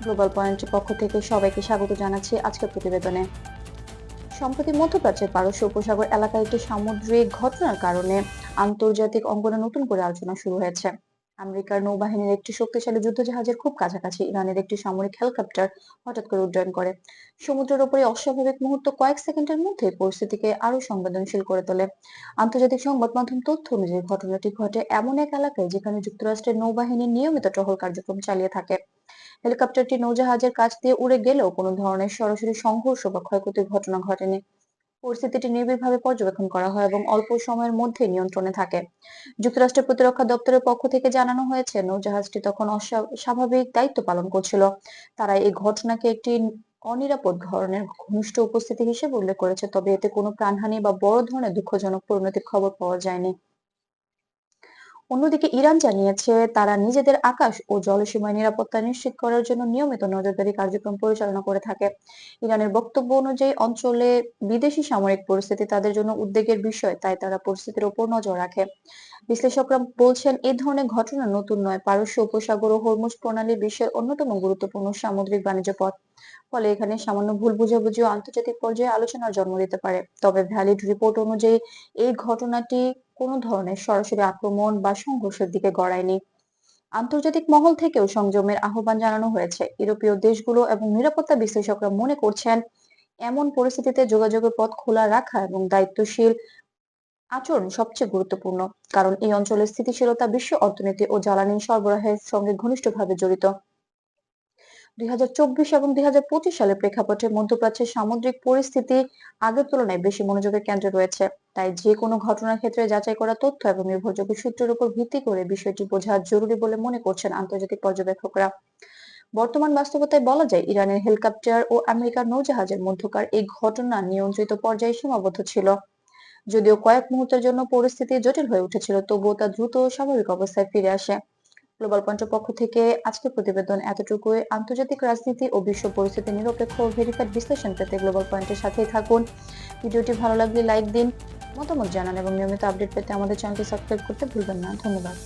Global পয়েন্টের পক্ষ থেকে সবাইকে স্বাগত জানাচ্ছি আজকের প্রতিবেদনে। সম্প্রতি মধ্যপ্রাচ্যের পারস্য উপসাগর এলাকায় একটি সামুদ্রিক ঘটনার কারণে আন্তর্জাতিক অঙ্গনে নতুন করে আলোচনা শুরু হয়েছে। আমেরিকার নৌবাহিনীর একটি শক্তিশালী যুদ্ধজাহাজের খুব কাছাকাছি ইরানের একটি সামরিক হেলিকপ্টার হঠাৎ করে উড্ডয়ন করে। সমুদ্রের উপরে অস্বাভাবিক মুহূর্ত কয়েক সেকেন্ডের মধ্যে পরিস্থিতিকে আরো সংবেদনশীল করে তোলে। আন্তর্জাতিক সংবাদ মাধ্যম তথ্য অনুযায়ী ঘটনাটি ঘটে এমন এক এলাকায় যেখানে যুক্তরাষ্ট্রের নৌবাহিনী নিয়মিত টহল কার্যক্রম চালিয়ে থাকে। হেলিকপ্টারটি নৌজাহাজের কাছ দিয়ে উড়ে গেলেও কোনো ধরনের সরাসরি সংঘর্ষ বা ক্ষয়ক্ষতির ঘটনা ঘটেনি। পরিস্থিতিটি নিবিড়ভাবে পর্যবেক্ষণ করা হয় এবং অল্প সময়ের মধ্যে নিয়ন্ত্রণে থাকে। যুক্তরাষ্ট্রের প্রতিরক্ষা দপ্তরের পক্ষ থেকে জানানো হয়েছে, নৌজাহাজটি তখন স্বাভাবিক দায়িত্ব পালন করছিল। তারা এই ঘটনাকে একটি অনিরাপদ ধরনের ঘনিষ্ঠ উপস্থিতি হিসেবে উল্লেখ করেছে, তবে এতে কোনো প্রাণহানি বা বড় ধরনের দুঃখজনক পরিণতির খবর পাওয়া যায়নি। অন্যদিকে ইরান জানিয়েছে, তারা নিজেদের আকাশ ও জলসীমায় নিরাপত্তা নিশ্চিত করার জন্য নিয়মিত নজরদারি কার্যক্রম পরিচালনা করে থাকে। ইরানের বক্তব্য অনুযায়ী অঞ্চলে বিদেশি সামরিক পরিস্থিতি তাদের জন্য উদ্বেগের বিষয়, তাই তারা পরিস্থিতির উপর নজর রাখে। বিশ্লেষকরা বলছেন, এই ধরনের ঘটনা নতুন নয়। পারস্য উপসাগর ও হরমুজ প্রণালী বিশ্বের অন্যতম গুরুত্বপূর্ণ সামুদ্রিক বাণিজ্য পথ। ফলে এখানে সামান্য ভুল বুঝাবুঝিও আন্তর্জাতিক পর্যায়ে আলোচনার জন্ম দিতে পারে। তবে ভ্যালিড রিপোর্ট অনুযায়ী এই ঘটনাটি কোনো ধরনের সরাসরি আক্রমণ বা সংঘর্ষের দিকে গড়ায়নি। আন্তর্জাতিক মহল থেকেও সংযমের আহ্বান জানানো হয়েছে। ইউরোপীয় দেশগুলো এবং নিরাপত্তা বিশ্লেষকরা মনে করছেন, এমন পরিস্থিতিতে যোগাযোগের পথ খোলা রাখা এবং দায়িত্বশীল আচরণ সবচেয়ে গুরুত্বপূর্ণ, কারণ এই অঞ্চলের স্থিতিশীলতা বিশ্ব অর্থনীতি ও জ্বালানি সরবরাহের সঙ্গে ঘনিষ্ঠভাবে জড়িত। 2024 এবং 2025 সালের প্রেক্ষাপটে মধ্যপ্রাচ্যের সামুদ্রিক পরিস্থিতি আগের তুলনায় বেশি মনোযোগের কেন্দ্রে রয়েছে। তাই যে কোনো ঘটনার ক্ষেত্রে যাচাই করা তথ্য এবং নির্ভরযোগ্য সূত্রের উপর ভিত্তি করে বিষয়টি বোঝা জরুরি বলে মনে করছেন আন্তর্জাতিক পর্যবেক্ষকরা। বর্তমান বাস্তবতায় বলা যায়, ইরানের হেলিকপ্টার ও আমেরিকার নৌজাহাজের মধ্যকার এই ঘটনা নিয়ন্ত্রিত পর্যায়ে সীমাবদ্ধ ছিল। যদিও কয়েক মুহূর্তের জন্য পরিস্থিতি জটিল হয়ে উঠেছিল, তবুও তা দ্রুত স্বাভাবিক অবস্থায় ফিরে আসে। গ্লোবাল পয়েন্টের পক্ষ থেকে আজকের প্রতিবেদন এতটুকুই। আন্তর্জাতিক রাজনীতি ও বিশ্ব পরিস্থিতি নিরপেক্ষ ও ভেরিফাইড বিশ্লেষণ পেতে গ্লোবাল পয়েন্টের সাথেই থাকুন। ভিডিওটি ভালো লাগলে লাইক দিন, মতামত জানান এবং নিয়মিত আপডেট পেতে আমাদের চ্যানেলটি সাবস্ক্রাইব করতে ভুলবেন না। ধন্যবাদ।